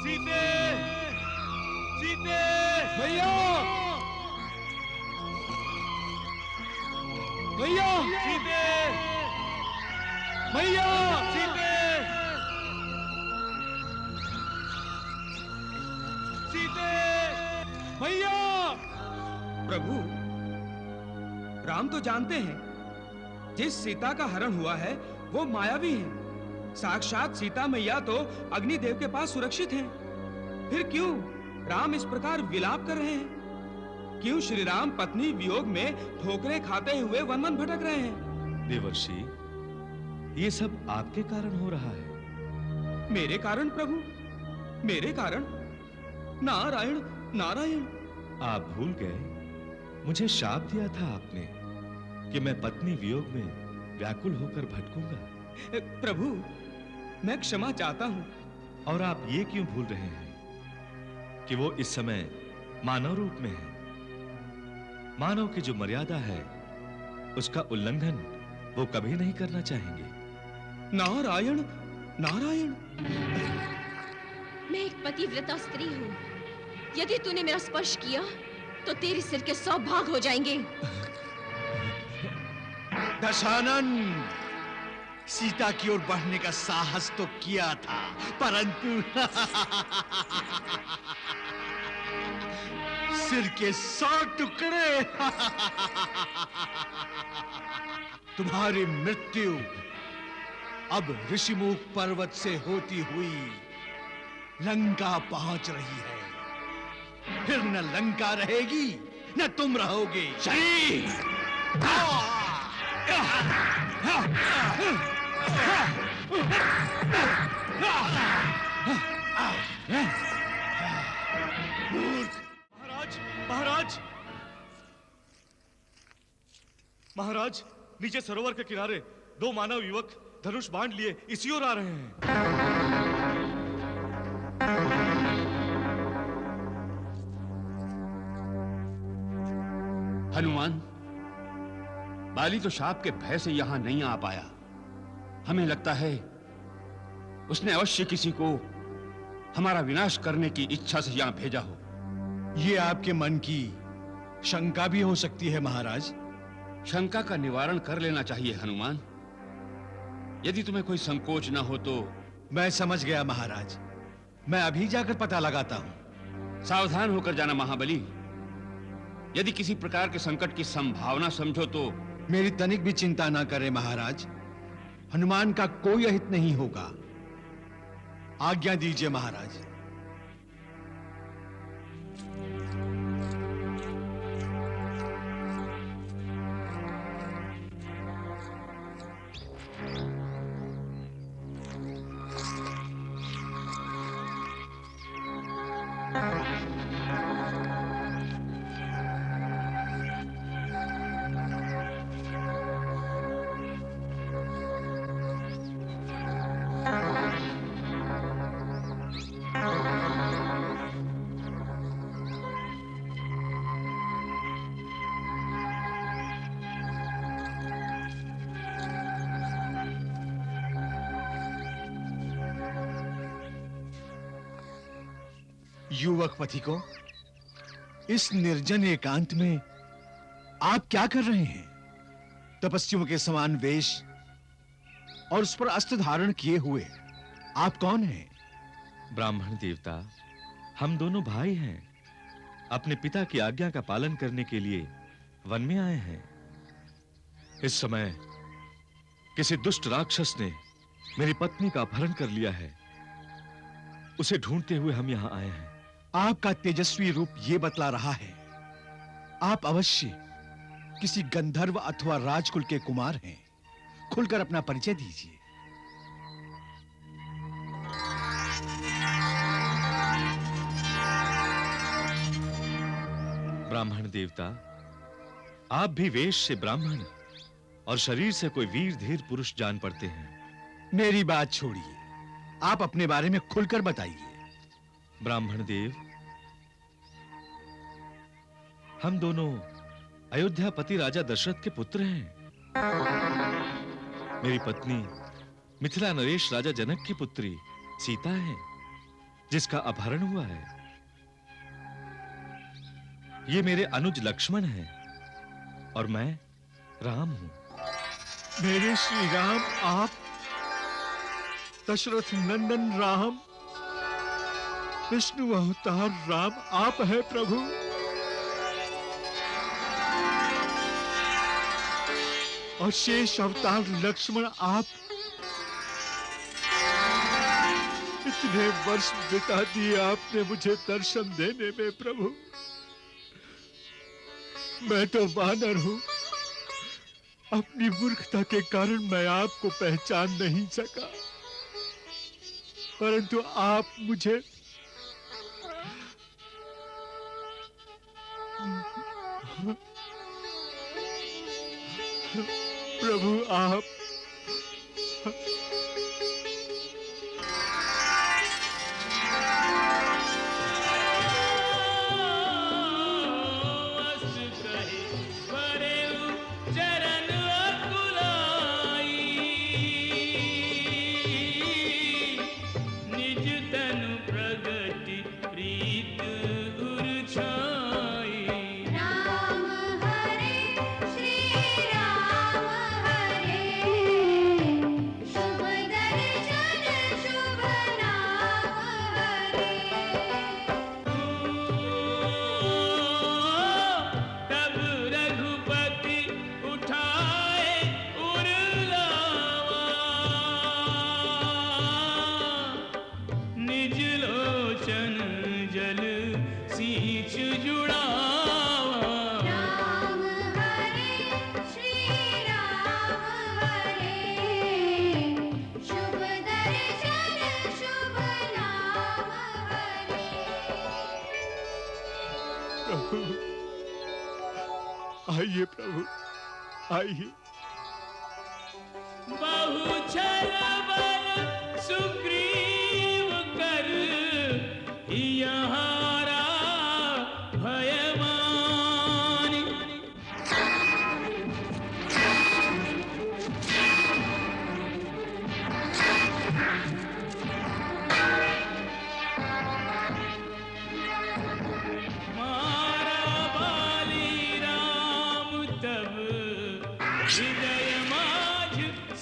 सीते, सीते, भैया, भैया, सीते, भैया, सीते, सीते, भैया। प्रभु, राम तो जानते हैं जिस सीता का हरण हुआ है वो मायावी है। साक्षात सीता मैया तो अग्निदेव के पास सुरक्षित हैं। फिर क्यों राम इस प्रकार विलाप कर रहे हैं? क्यों श्री राम पत्नी वियोग में ठोकरें खाते हुए वन वन भटक रहे हैं? देवर्षि, ये सब आपके कारण हो रहा है। मेरे कारण प्रभु? मेरे कारण? नारायण नारायण। आप भूल गए, मुझे शाप दिया था आपने कि मैं पत्नी वियोग में व्याकुल होकर भटकूंगा। प्रभु, मैं क्षमा चाहता हूं। और आप ये क्यों भूल रहे हैं कि वो इस समय मानव रूप में है? मानव की जो मर्यादा है उसका उल्लंघन वो कभी नहीं करना चाहेंगे। नारायण नारायण। मैं एक पतिव्रता स्त्री हूं। यदि तूने मेरा स्पर्श किया तो तेरे सिर के 100 भाग हो जाएंगे। दशानन, सीता की ओर बढ़ने का साहस तो किया था, परंतु सिर के 100 टुकड़े। तुम्हारी मृत्यु अब ऋषिमुख पर्वत से होती हुई लंका पहुंच रही है। फिर न लंका रहेगी न तुम रहोगे। शरीर महाराज, महाराज, महाराज, नीचे सरोवर के किनारे 2 मानव युवक धनुष बाण लिए इसी ओर आ रहे हैं। हनुमान, बाली तो शाप के भय से यहां नहीं आ पाया। हमें लगता है उसने अवश्य किसी को हमारा विनाश करने की इच्छा से यहां भेजा हो। ये आपके मन की शंका भी हो सकती है महाराज। शंका का निवारण कर लेना चाहिए हनुमान। यदि तुम्हें कोई संकोच ना हो तो। मैं समझ गया महाराज, मैं अभी जाकर पता लगाता हूं। सावधान होकर जाना महाबली। यदि किसी प्रकार के संकट की संभावना समझो तो। मेरी तनिक भी चिंता ना करें महाराज, हनुमान का कोई अहित नहीं होगा। आज्ञा दीजिए महाराज। युवक पति को इस निर्जन एकांत में आप क्या कर रहे हैं? तपस्वियों के समान वेश और उस पर अस्त्र धारण किए हुए आप कौन हैं? ब्राह्मण देवता, हम दोनों भाई हैं। अपने पिता की आज्ञा का पालन करने के लिए वन में आए हैं। इस समय किसी दुष्ट राक्षस ने मेरी पत्नी का अपहरण कर लिया है। उसे ढूंढते हुए हम यहां आए हैं। आपका तेजस्वी रूप ये बतला रहा है आप अवश्य किसी गंधर्व अथवा राजकुल के कुमार हैं। खुलकर अपना परिचय दीजिए। ब्राह्मण देवता, आप भी वेश से ब्राह्मण और शरीर से कोई वीर धीर पुरुष जान पड़ते हैं। मेरी बात छोड़िए, आप अपने बारे में खुलकर बताइए। ब्राह्मण देव, हम दोनों अयोध्यापति राजा दशरथ के पुत्र हैं। मेरी पत्नी मिथिला नरेश राजा जनक की पुत्री सीता है, जिसका अपहरण हुआ है। ये मेरे अनुज लक्ष्मण हैं और मैं राम हूं। मेरे श्री राम, आप दशरथ नंदन राम, विष्णु अवतार राम आप है प्रभु। और शेष अवतार लक्ष्मण आप। इतने वर्ष बिता दिए आपने मुझे दर्शन देने में प्रभु। मैं तो वानर हूं, अपनी मूर्खता के कारण मैं आपको पहचान नहीं सका, परंतु आप मुझे प्रभु आप आइए प्रभु आइए। बहु छल बल सुग्रीव कर यहारा भयमान।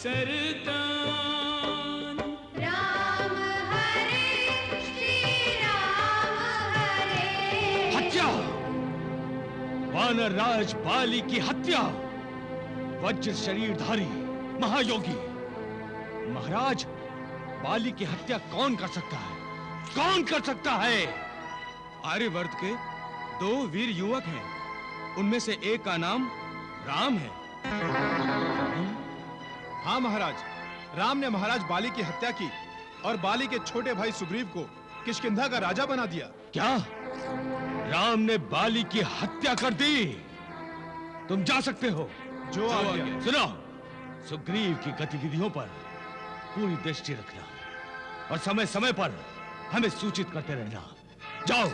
सरतान राम हरे श्री राम हरे। हत्या, वानर राज बाली की हत्या। वज्र शरीरधारी महायोगी महाराज, बाली की हत्या कौन कर सकता है? कौन कर सकता है? आर्यवर्त के 2 वीर युवक हैं, उनमें से एक का नाम राम है। हाँ महाराज, राम ने महाराज बाली की हत्या की और बाली के छोटे भाई सुग्रीव को किष्किंधा का राजा बना दिया। क्या राम ने बाली की हत्या कर दी? तुम जा सकते हो। जो आज्ञा। सुनो, सुग्रीव की गतिविधियों पर पूरी दृष्टि रखना और समय समय पर हमें सूचित करते रहना। जाओ।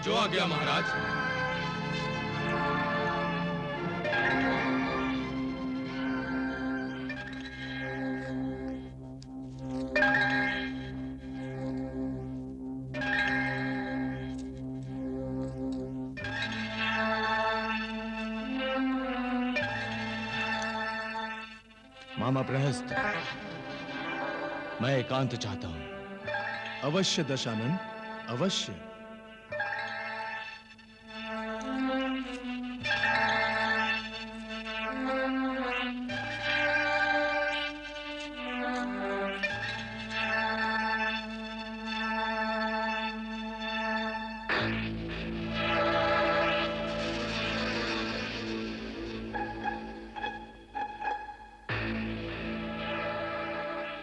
जो आज्ञा महाराज। मामा प्रहस्त, मैं एकांत चाहता हूं। अवश्य दशानन, अवश्य।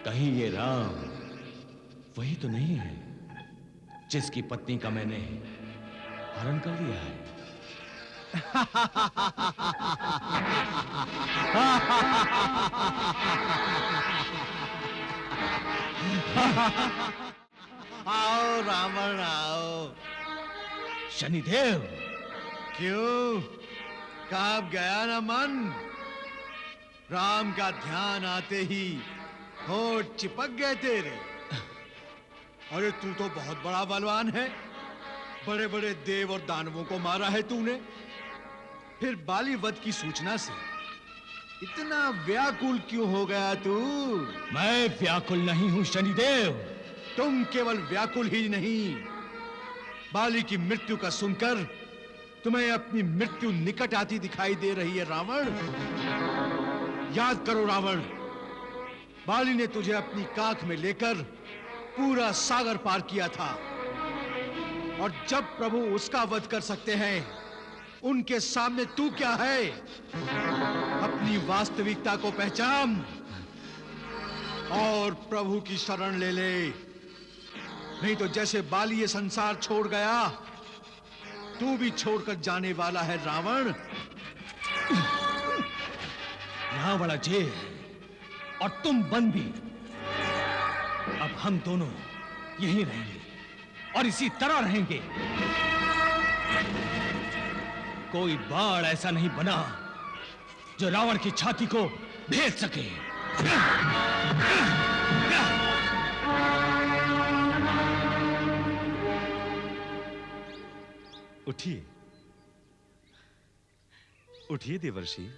कहीं ये राम वही तो नहीं है जिसकी पत्नी का मैंने हरण कर लिया है? आओ रावण आओ। शनिदेव, क्यों, कांप गया ना मन? राम का ध्यान आते ही होठ चिपक गए तेरे। अरे तू तो बहुत बड़ा बलवान है, बड़े बड़े देव और दानवों को मारा है तूने, फिर बाली वध की सूचना से इतना व्याकुल क्यों हो गया तू? मैं व्याकुल नहीं हूं शनिदेव। तुम केवल व्याकुल ही नहीं, बाली की मृत्यु का सुनकर तुम्हें अपनी मृत्यु निकट आती दिखाई दे रही है रावण। याद करो रावण, बाली ने तुझे अपनी काख में लेकर पूरा सागर पार किया था, और जब प्रभु उसका वध कर सकते हैं, उनके सामने तू क्या है? अपनी वास्तविकता को पहचान और प्रभु की शरण ले ले, नहीं तो जैसे बाली ये संसार छोड़ गया, तू भी छोड़कर जाने वाला है रावण। रावण जेल और तुम बंदी। अब हम दोनों यहीं रहेंगे और इसी तरह रहेंगे। कोई बाढ़ ऐसा नहीं बना जो रावण की छाती को भेद सके। उठिए, उठिए देवर्षि।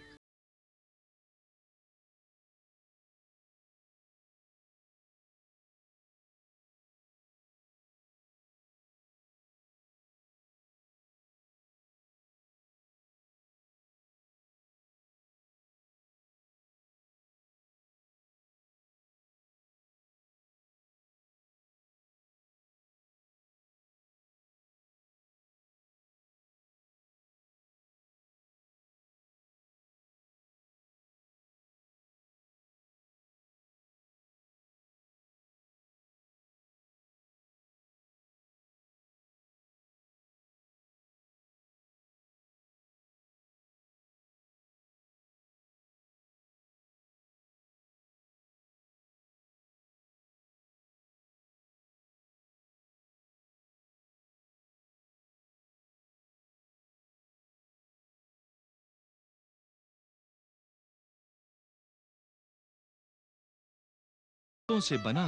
से बना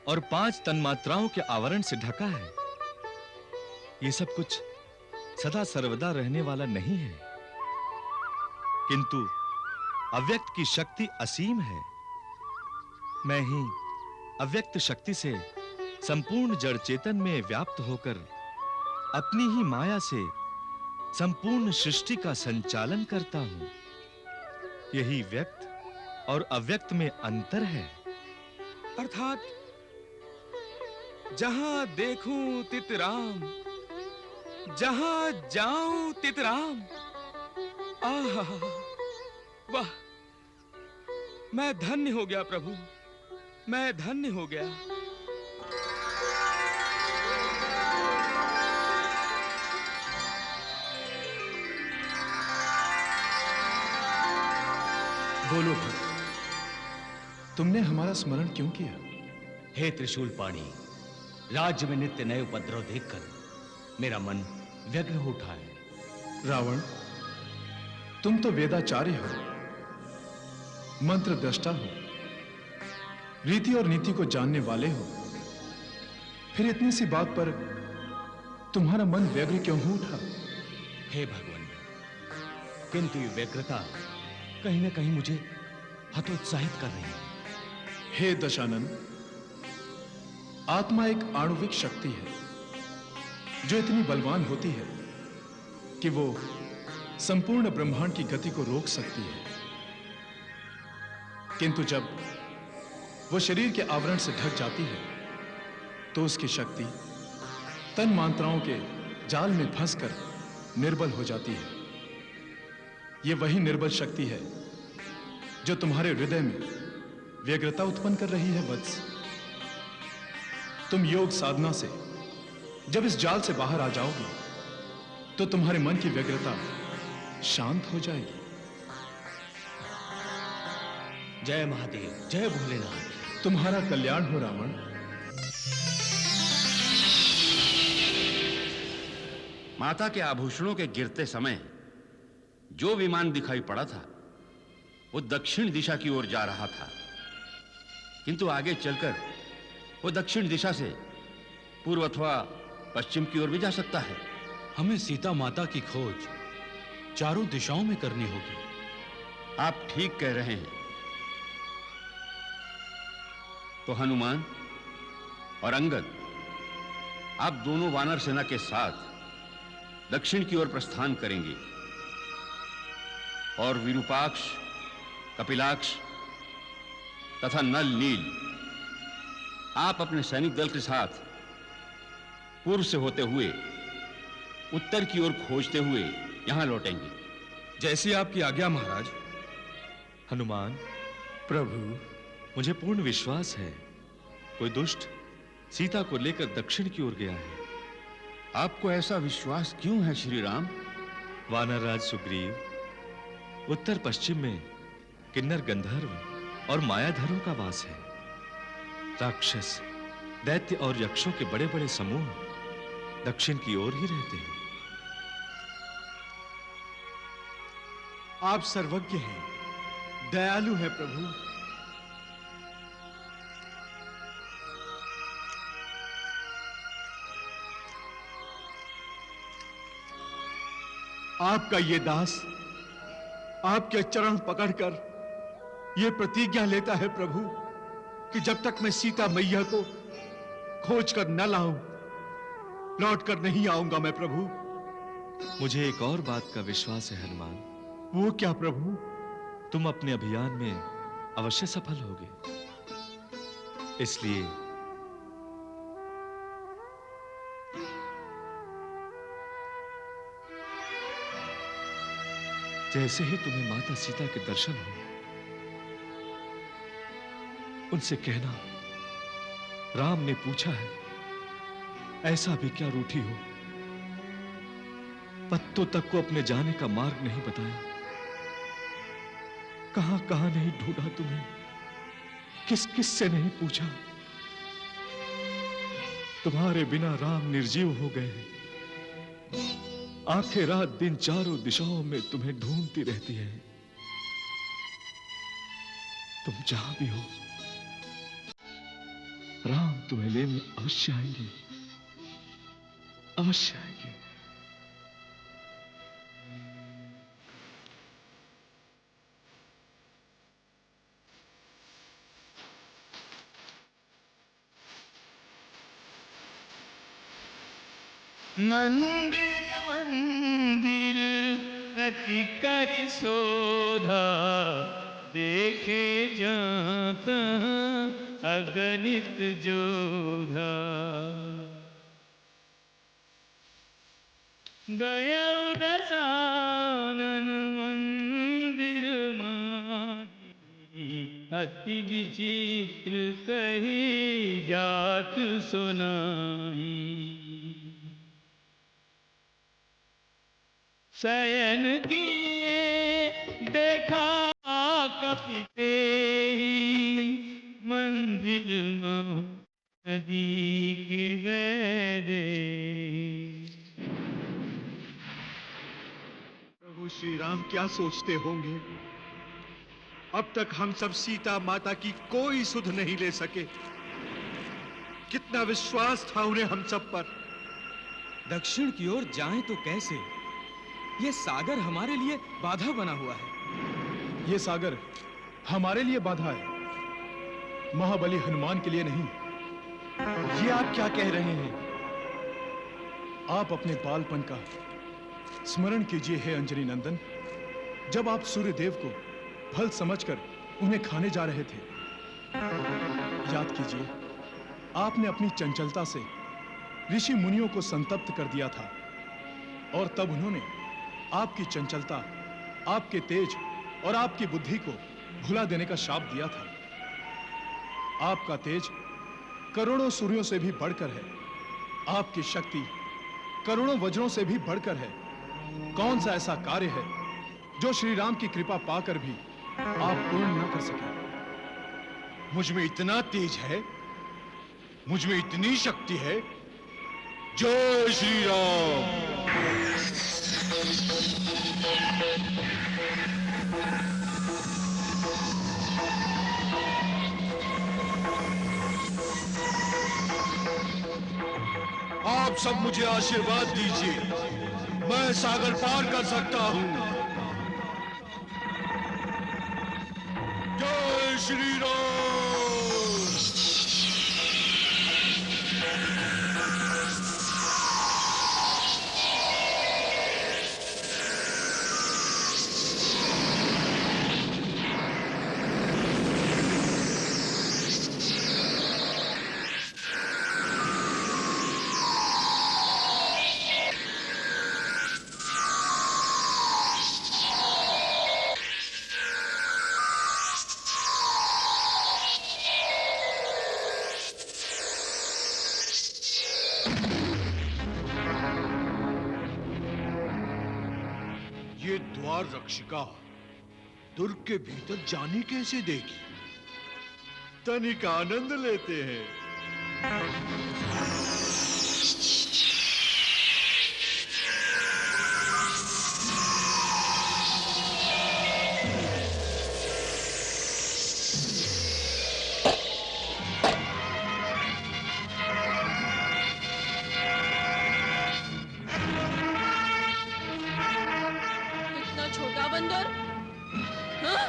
और 5 तन्मात्राओं के आवरण से ढका है। ये सब कुछ सदा सर्वदा रहने वाला नहीं है, किंतु अव्यक्त की शक्ति असीम है। मैं ही अव्यक्त शक्ति से संपूर्ण जड़ चेतन में व्याप्त होकर अपनी ही माया से संपूर्ण सृष्टि का संचालन करता हूं। यही व्यक्त और अव्यक्त में अंतर है। अर्थात जहां देखूं तित राम, जहां जाऊं तित राम। आहा, वाह, मैं धन्य हो गया प्रभु, मैं धन्य हो गया। बोलो भक्त, तुमने हमारा स्मरण क्यों किया? हे त्रिशूल पाणी, राज्य में नित्य नए उपद्रव देखकर मेरा मन व्यग्र हो उठा है। रावण, तुम तो वेदाचार्य हो, मंत्र दृष्टा हो, रीति और नीति को जानने वाले हो, फिर इतनी सी बात पर तुम्हारा मन व्यग्र क्यों हो उठा? हे भगवान, किंतु ये व्यग्रता कहीं ना कहीं मुझे हतोत्साहित कर रही है। हे दशानन, आत्मा एक आणुविक शक्ति है जो इतनी बलवान होती है कि वो संपूर्ण ब्रह्मांड की गति को रोक सकती है, किंतु जब वो शरीर के आवरण से ढक जाती है तो उसकी शक्ति तन मात्राओं के जाल में फंसकर निर्बल हो जाती है। ये वही निर्बल शक्ति है जो तुम्हारे हृदय में व्यग्रता उत्पन्न कर रही है वत्स। तुम योग साधना से जब इस जाल से बाहर आ जाओगे तो तुम्हारे मन की व्यग्रता शांत हो जाएगी। जय महादेव, जय भोलेनाथ। तुम्हारा कल्याण हो रावण। माता के आभूषणों के गिरते समय जो विमान दिखाई पड़ा था वो दक्षिण दिशा की ओर जा रहा था। किंतु आगे चलकर वो दक्षिण दिशा से पूर्व अथवा पश्चिम की ओर भी जा सकता है। हमें सीता माता की खोज चारों दिशाओं में करनी होगी। आप ठीक कह रहे हैं। तो हनुमान और अंगद, आप दोनों वानर सेना के साथ दक्षिण की ओर प्रस्थान करेंगे और विरूपाक्ष, कपिलाक्ष तथा नल नील आप अपने सैनिक दल के साथ पूर्व से होते हुए उत्तर की ओर खोजते हुए यहां लौटेंगे। जैसी आपकी आज्ञा महाराज। हनुमान, प्रभु, मुझे पूर्ण विश्वास है कोई दुष्ट सीता को लेकर दक्षिण की ओर गया है। आपको ऐसा विश्वास क्यों है श्री राम? वानरराज सुग्रीव, उत्तर पश्चिम में किन्नर गंधर्व और मायाधरों का वास है। राक्षस, दैत्य और यक्षों के बड़े बड़े समूह दक्षिण की ओर ही रहते हैं। आप सर्वज्ञ हैं, दयालु हैं प्रभु। आपका ये दास आपके चरण पकड़कर ये प्रतिज्ञा लेता है प्रभु कि जब तक मैं सीता मैया को खोज कर न लाऊं, लौट कर नहीं आऊंगा मैं प्रभु। मुझे एक और बात का विश्वास है हनुमान। वो क्या प्रभु? तुम अपने अभियान में अवश्य सफल होगे। इसलिए जैसे ही तुम्हें माता सीता के दर्शन हो, उनसे कहना राम ने पूछा है, ऐसा भी क्या रूठी हो, पत्तों तक को अपने जाने का मार्ग नहीं बताया, कहां कहां नहीं ढूंढा तुम्हें, किस किस से नहीं पूछा, तुम्हारे बिना राम निर्जीव हो गए। आंखें रात दिन चारों दिशाओं में तुम्हें ढूंढती रहती है। तुम जहां भी हो, राम तुम्हें लेने अवश्य आएंगे, अवश्य आएंगे। मंदिर मंदिर अति कर शोधा, देखे जाता अगणित जोधा। गया दशानन मंदिर माही, अति विचित्र कही जात सुनाई। शयन किए देखा कपिते, मंदिर नदी के गहरे। प्रभु श्री राम क्या सोचते होंगे? अब तक हम सब सीता माता की कोई सुध नहीं ले सके। कितना विश्वास था उन्हें हम सब पर। दक्षिण की ओर जाएं तो कैसे? ये सागर हमारे लिए बाधा बना हुआ है। ये सागर हमारे लिए बाधा है, महाबली हनुमान के लिए नहीं। ये आप क्या कह रहे हैं? आप अपने बालपन का स्मरण कीजिए हे अंजनी नंदन, जब आप सूर्यदेव को फल समझकर उन्हें खाने जा रहे थे। याद कीजिए, आपने अपनी चंचलता से ऋषि मुनियों को संतप्त कर दिया था, और तब उन्होंने आपकी चंचलता, आपके तेज और आपकी बुद्धि को भुला देने का शाप दिया था। आपका तेज करोड़ों सूर्यों से भी बढ़कर है, आपकी शक्ति करोड़ों वज्रों से भी बढ़कर है। कौन सा ऐसा कार्य है जो श्री राम की कृपा पाकर भी आप पूर्ण न कर सके? मुझ में इतना तेज है, मुझ में इतनी शक्ति है। जय श्री राम। आप सब मुझे आशीर्वाद दीजिए, मैं सागर पार कर सकता हूं। जय श्री राम। ये द्वार रक्षिका दुर्ग के भीतर जाने कैसे देगी? तनिक आनंद लेते हैं। इतना छोटा बंदर? हाँ?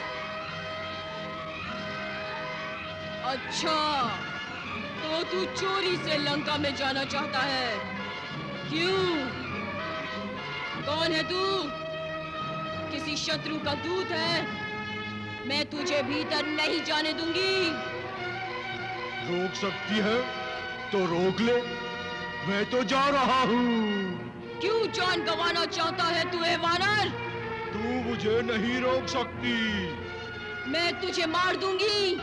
अच्छा, तो तू चोरी से लंका में जाना चाहता है? क्यों? कौन है तू? किसी शत्रु का दूत है? मैं तुझे भीतर नहीं जाने दूंगी। रोक सकती है तो रोक ले, मैं तो जा रहा हूँ। क्यों जान गंवाना चाहता है तू, ए वानर? तू मुझे नहीं रोक सकती। मैं तुझे मार दूंगी।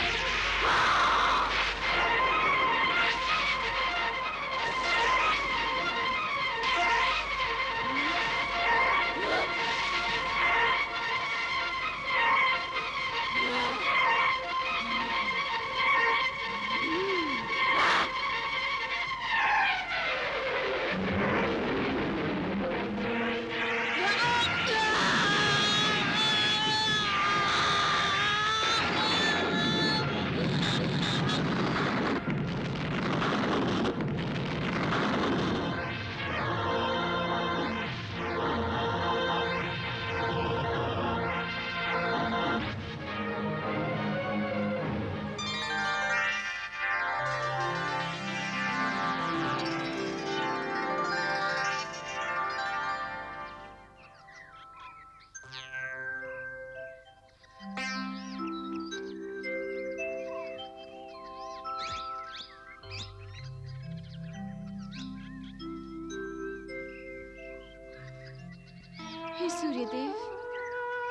हे सूर्यदेव,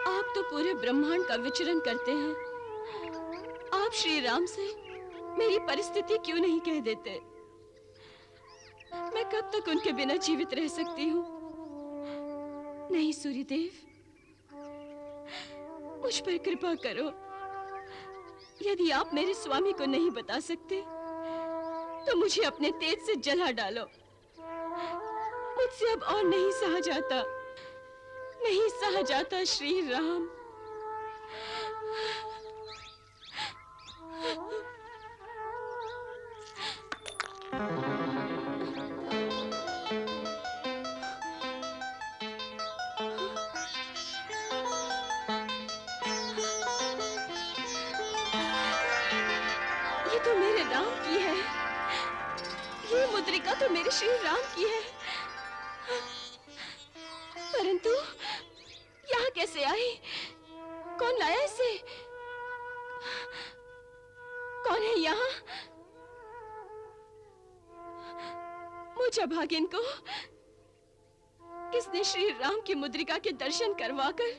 आप तो पूरे ब्रह्मांड का विचरण करते हैं। आप श्री राम से मेरी परिस्थिति क्यों नहीं कह देते? मैं कब तक उनके बिना जीवित रह सकती हूँ? नहीं सूर्यदेव, मुझ पर कृपा करो। यदि आप मेरे स्वामी को नहीं बता सकते तो मुझे अपने तेज से जला डालो। मुझसे अब और नहीं सहा जाता, नहीं सहा जाता श्री राम। ये तो मेरे राम की है। ये मुद्रिका तो मेरे श्री राम की है। परंतु यहाँ कैसे आई? कौन लाया इसे? कौन है यहाँ? मुझे भागिन को किसने श्री राम की मुद्रिका के दर्शन करवाकर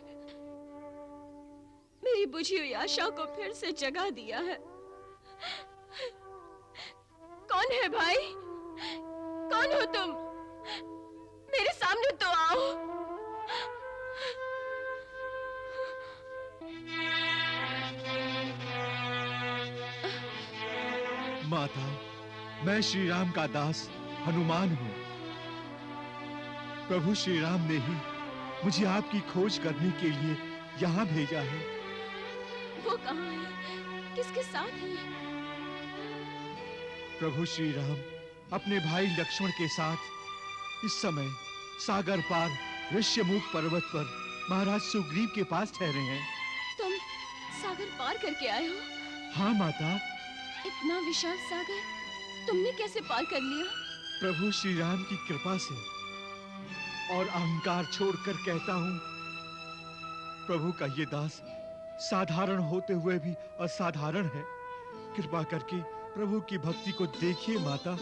मेरी बुझी हुई आशा को फिर से जगा दिया है? कौन है भाई? कौन हो तुम? मेरे सामने तो आओ। माता, मैं श्री राम का दास हनुमान हूँ। प्रभु श्री राम ने ही मुझे आपकी खोज करने के लिए यहाँ भेजा है। वो कहाँ है? किसके साथ है? प्रभु श्री राम अपने भाई लक्ष्मण के साथ इस समय सागर पार ऋष्यमुख पर्वत पर महाराज सुग्रीव के पास ठहरे हैं। तुम सागर पार करके आए हो? हाँ माता। इतना विशाल सागर तुमने कैसे पार कर लिया? प्रभु श्री राम की कृपा से। और अहंकार छोड़कर कहता हूँ, प्रभु का ये दास साधारण होते हुए भी असाधारण है। कृपा करके प्रभु की भक्ति को देखिए माता।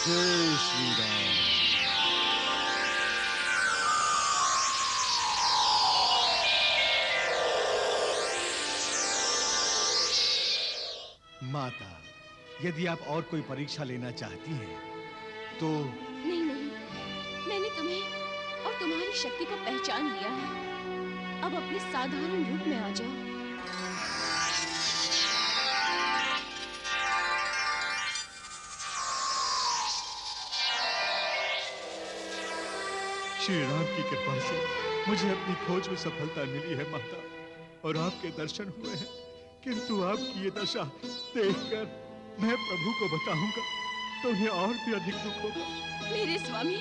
जय श्री राम। माता, यदि आप और कोई परीक्षा लेना चाहती हैं, तो नहीं नहीं, मैंने तुम्हें और तुम्हारी शक्ति को पहचान लिया है। अब अपने साधारण रूप में आ जाओ। श्री राम की कृपा से मुझे अपनी खोज में सफलता मिली है माता, और आपके दर्शन हुए हैं। किंतु आपकी ये दशा देखकर मैं प्रभु को बताऊंगा तो उन्हें और भी अधिक दुख होगा। मेरे स्वामी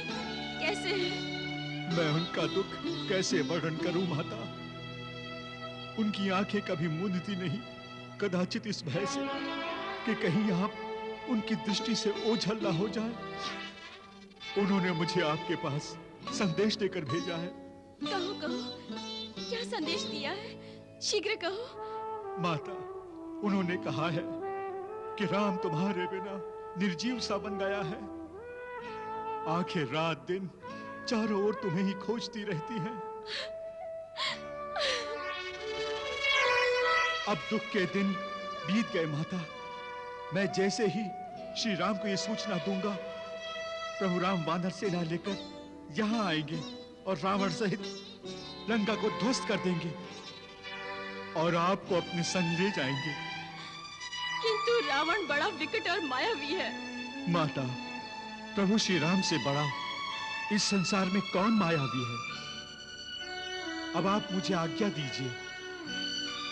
कैसे हैं? मैं उनका दुख कैसे वर्णन करूं माता। उनकी आंखें कभी मूंदती नहीं, कदाचित इस भय से कि कहीं आप उनकी दृष्टि से ओझल ना हो जाए। उन्होंने मुझे आपके पास संदेश देकर भेजा है। कहो कहो, क्या संदेश दिया है? शीघ्र कहो। माता, उन्होंने कहा है कि राम तुम्हारे बिना निर्जीव सा बन गया है। आंखें रात दिन चारों ओर तुम्हें ही खोजती रहती हैं। अब दुख के दिन बीत गए माता। मैं जैसे ही श्री राम को यह सूचना दूंगा, प्रभु राम वानर सेना लेकर यहाँ आएंगे और रावण सहित लंका को ध्वस्त कर देंगे और आपको अपने संग ले जाएंगे। किंतु रावण बड़ा विकट और मायावी है। माता, प्रभु श्री राम से बड़ा इस संसार में कौन मायावी है? अब आप मुझे आज्ञा दीजिए।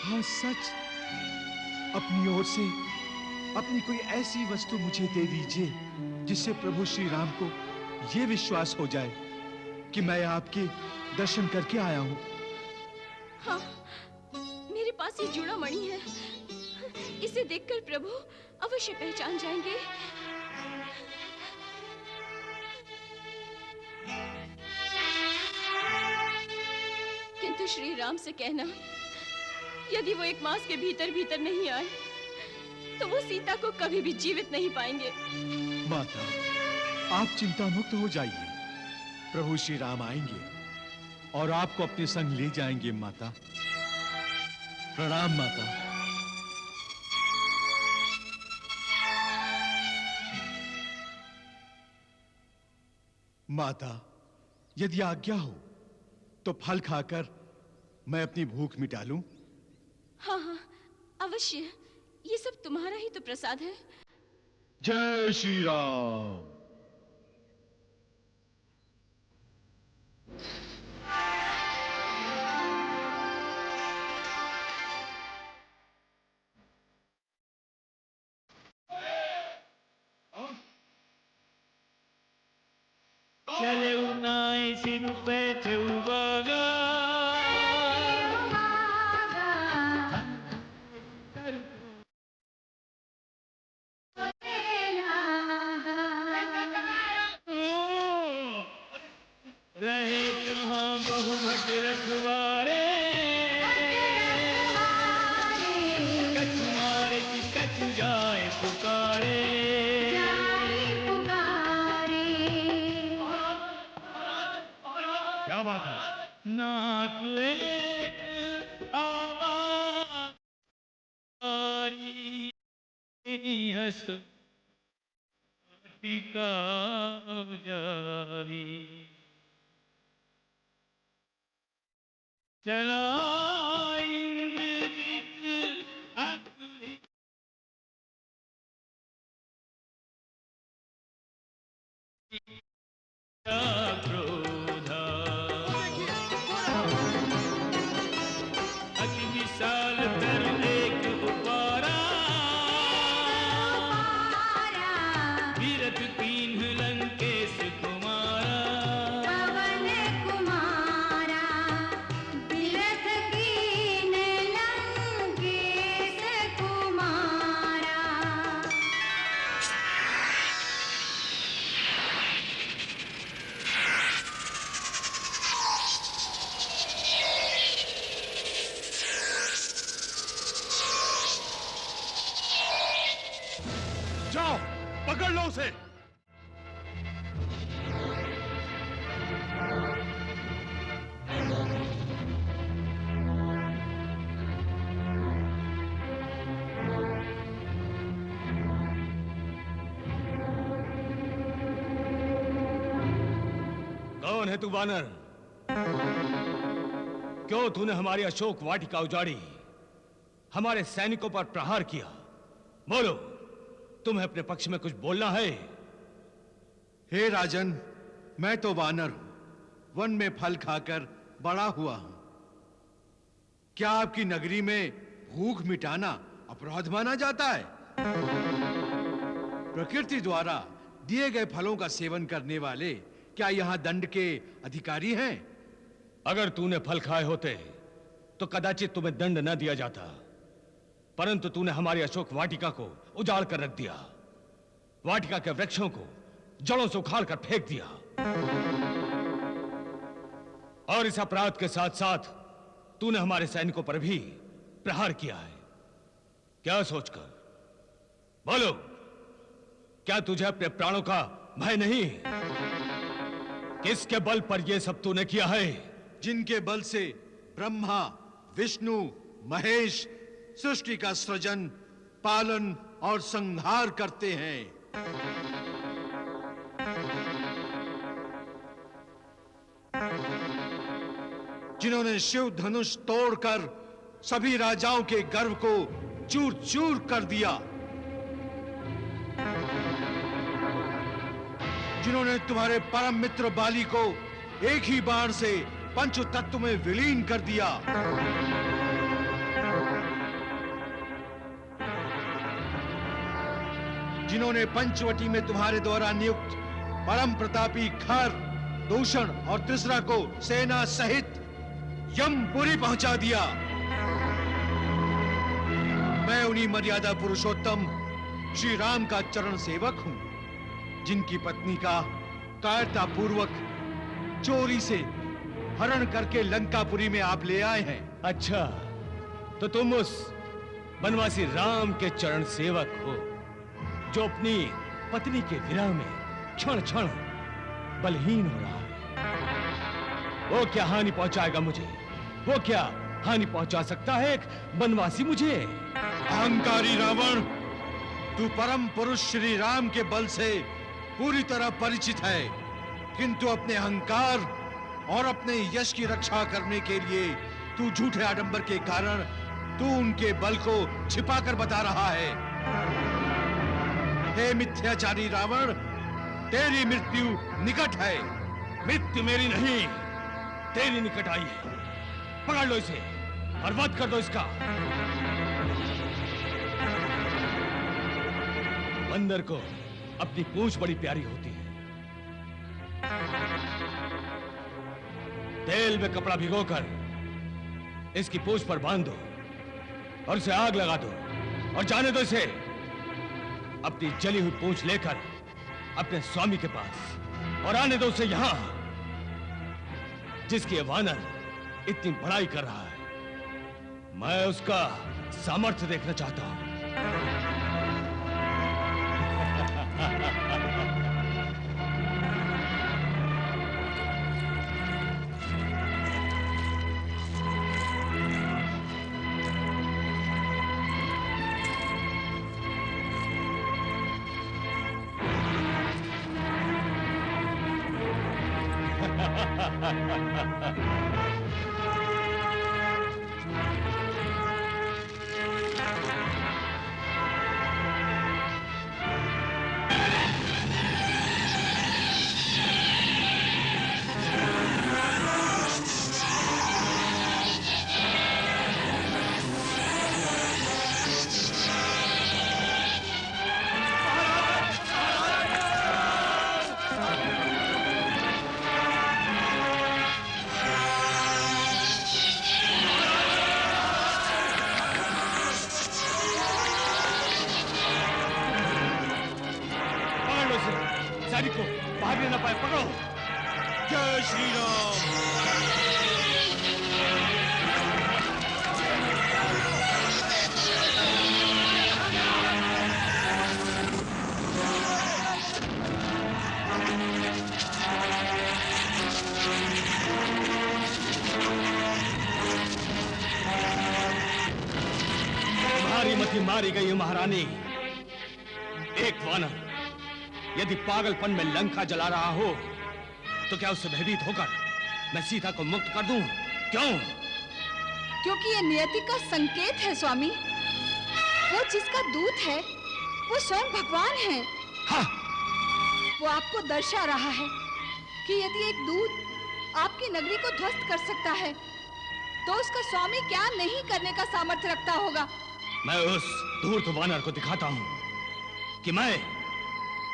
हाँ सच, अपनी ओर से अपनी कोई ऐसी वस्तु मुझे दे दीजिए जिससे प्रभु श्री राम को यह विश्वास हो जाए कि मैं आपके दर्शन करके आया हूं। हाँ, मेरे पास ये चूड़ामणि है। इसे देखकर प्रभु अवश्य पहचान जाएंगे। किंतु श्री राम से कहना, यदि वो 1 मास के भीतर भीतर नहीं आए तो वो सीता को कभी भी जीवित नहीं पाएंगे। माता, आप चिंता मुक्त हो जाइए। प्रभु श्री राम आएंगे और आपको अपने संग ले जाएंगे माता। प्रणाम माता। माता, यदि आज्ञा हो तो फल खाकर मैं अपनी भूख मिटा लूं। हाँ हाँ, अवश्य। ये सब तुम्हारा ही तो प्रसाद है। जय श्री राम। चले उनाई सिर पे चुबागा रहे जहाँ बहुमत रखवारे कछ मारे की कछ जाए पुकारे क्या बात है? नाचले हस टीका जारी चलाई क्रोधा जाओ, पकड़ लो उसे। कौन है तू वानर? क्यों तूने हमारी अशोक वाटिका उजाड़ी, हमारे सैनिकों पर प्रहार किया? बोलो, तुम्हें अपने पक्ष में कुछ बोलना है? हे राजन, मैं तो वानर हूं, वन में फल खाकर बड़ा हुआ हूं। क्या आपकी नगरी में भूख मिटाना अपराध माना जाता है? प्रकृति द्वारा दिए गए फलों का सेवन करने वाले क्या यहां दंड के अधिकारी हैं? अगर तूने फल खाए होते तो कदाचित तुम्हें दंड न दिया जाता, परंतु तूने हमारी अशोक वाटिका को उजाड़ कर रख दिया, वाटिका के वृक्षों को जड़ों से उखाड़ कर फेंक दिया, और इस अपराध के साथ साथ तूने हमारे सैनिकों पर भी प्रहार किया है। क्या सोचकर? बोलो, क्या तुझे अपने प्राणों का भय नहीं? किसके बल पर यह सब तूने किया है? जिनके बल से ब्रह्मा, विष्णु, महेश सृष्टि का सृजन, पालन और संहार करते हैं। जिन्होंने शिव धनुष तोड़कर सभी राजाओं के गर्व को चूर चूर कर दिया, जिन्होंने तुम्हारे परम मित्र बाली को एक ही बाण से पंच तत्व में विलीन कर दिया, जिन्होंने पंचवटी में तुम्हारे द्वारा नियुक्त परम प्रतापी खर, दूषण और तीसरा को सेना सहित यमपुरी पहुंचा दिया। मैं उन्हीं मर्यादा पुरुषोत्तम श्री राम का चरण सेवक हूं, जिनकी पत्नी का कायरता पूर्वक चोरी से हरण करके लंकापुरी में आप ले आए हैं। अच्छा, तो तुम उस बनवासी राम के चरण सेवक हो, जो अपनी पत्नी के विरह में क्षण क्षण बलहीन हो रहा है। वो क्या हानि पहुंचाएगा मुझे? वो क्या हानि पहुंचा सकता है एक बनवासी मुझे? अहंकारी रावण, तू परम पुरुष श्री राम के बल से पूरी तरह परिचित है, किंतु अपने अहंकार और अपने यश की रक्षा करने के लिए तू झूठे आडंबर के कारण तू उनके बल को छिपाकर बता रहा है। हे मिथ्याचारी रावण, तेरी मृत्यु निकट है। मृत्यु मेरी नहीं, तेरी निकट आई है। पकड़ लो इसे और वध कर दो इसका। बंदर को अपनी पूंछ बड़ी प्यारी होती है। तेल में कपड़ा भिगोकर इसकी पूंछ पर बांध दो और उसे आग लगा दो और जाने दो इसे अपनी जली हुई पूंछ लेकर अपने स्वामी के पास, और आने दो उसे यहां जिसकी ये वानर इतनी बड़ाई कर रहा है। मैं उसका सामर्थ्य देखना चाहता हूं। सैनिक को भागने न पाए, पकड़ो। जय श्री राम। मारी गई महारानी। एक वानर यदि पागलपन में लंका जला रहा हो तो क्या उससे भयभीत होकर मैं सीता को मुक्त कर दूं? क्यों? क्योंकि ये नियति का संकेत है स्वामी। वो जिसका दूत है वो स्वयं भगवान है। हाँ। वो आपको दर्शा रहा है कि यदि एक दूत आपकी नगरी को ध्वस्त कर सकता है तो उसका स्वामी क्या नहीं करने का सामर्थ्य रखता होगा। मैं उस धूर्त वानर को दिखाता हूं कि मैं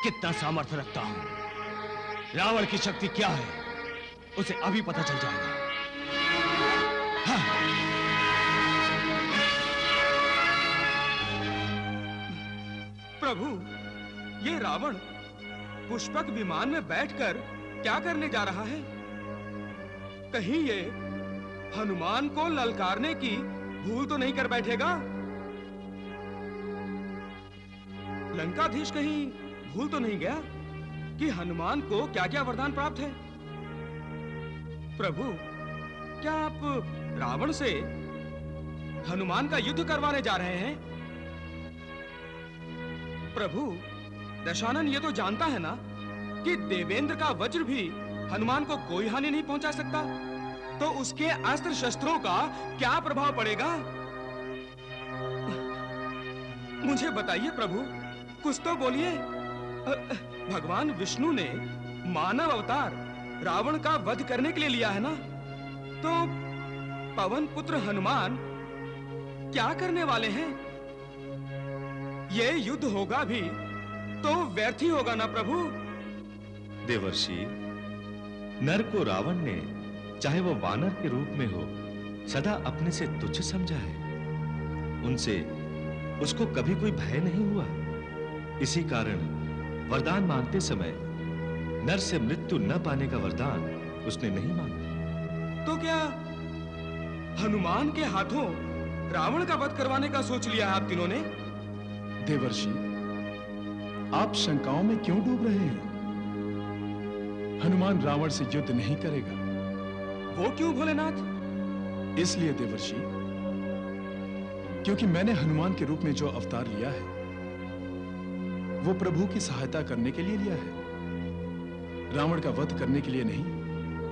कितना सामर्थ्य रखता हूं। रावण की शक्ति क्या है उसे अभी पता चल जाएगा। हाँ। प्रभु, ये रावण पुष्पक विमान में बैठकर क्या करने जा रहा है? कहीं ये हनुमान को ललकारने की भूल तो नहीं कर बैठेगा? लंकाधीश कहीं भूल तो नहीं गया कि हनुमान को क्या-क्या वरदान प्राप्त है? प्रभु, क्या आप रावण से हनुमान का युद्ध करवाने जा रहे हैं? प्रभु, दशानन ये तो जानता है ना कि देवेंद्र का वज्र भी हनुमान को कोई हानि नहीं पहुंचा सकता, तो उसके अस्त्र शस्त्रों का क्या प्रभाव पड़ेगा? मुझे बताइए प्रभु, कुछ तो बोलिए। भगवान विष्णु ने मानव अवतार रावण का वध करने के लिए लिया है ना, तो पवन पुत्र हनुमान क्या करने वाले हैं? ये युद्ध होगा भी तो व्यर्थ ही होगा ना प्रभु? देवर्षि, नर को रावण ने चाहे वो वानर के रूप में हो सदा अपने से तुच्छ समझा है। उनसे उसको कभी कोई भय नहीं हुआ। इसी कारण वरदान मांगते समय नर से मृत्यु न पाने का वरदान उसने नहीं मांगा। तो क्या हनुमान के हाथों रावण का वध करवाने का सोच लिया आप तीनों ने? देवर्षि, आप शंकाओं में क्यों डूब रहे हैं? हनुमान रावण से युद्ध नहीं करेगा। वो क्यों भोलेनाथ? इसलिए देवर्षि, क्योंकि मैंने हनुमान के रूप में जो अवतार लिया है वो प्रभु की सहायता करने के लिए लिया है, रावण का वध करने के लिए नहीं।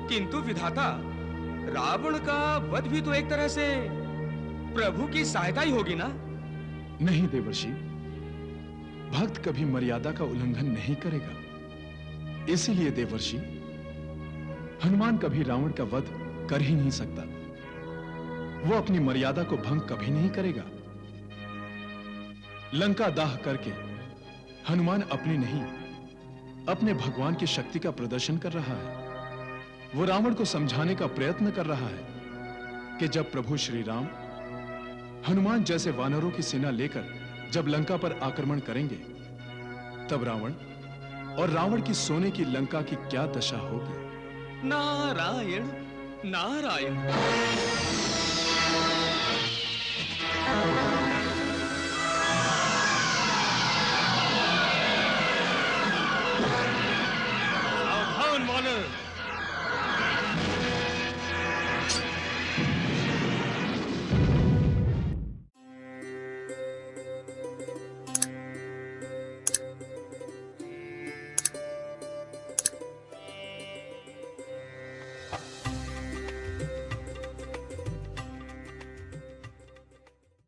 किंतु विधाता, रावण का वध भी तो एक तरह से प्रभु की सहायता ही होगी ना? नहीं देवर्षि, भक्त कभी मर्यादा का उल्लंघन नहीं करेगा। इसीलिए देवर्षि, हनुमान कभी रावण का वध कर ही नहीं सकता। वो अपनी मर्यादा को भंग कभी नहीं करेगा। लंका दाह करके हनुमान अपनी नहीं, अपने भगवान की शक्ति का प्रदर्शन कर रहा है। वो रावण को समझाने का प्रयत्न कर रहा है कि जब प्रभु श्री राम हनुमान जैसे वानरों की सेना लेकर जब लंका पर आक्रमण करेंगे, तब रावण और रावण की सोने की लंका की क्या दशा होगी। नारायण नारायण।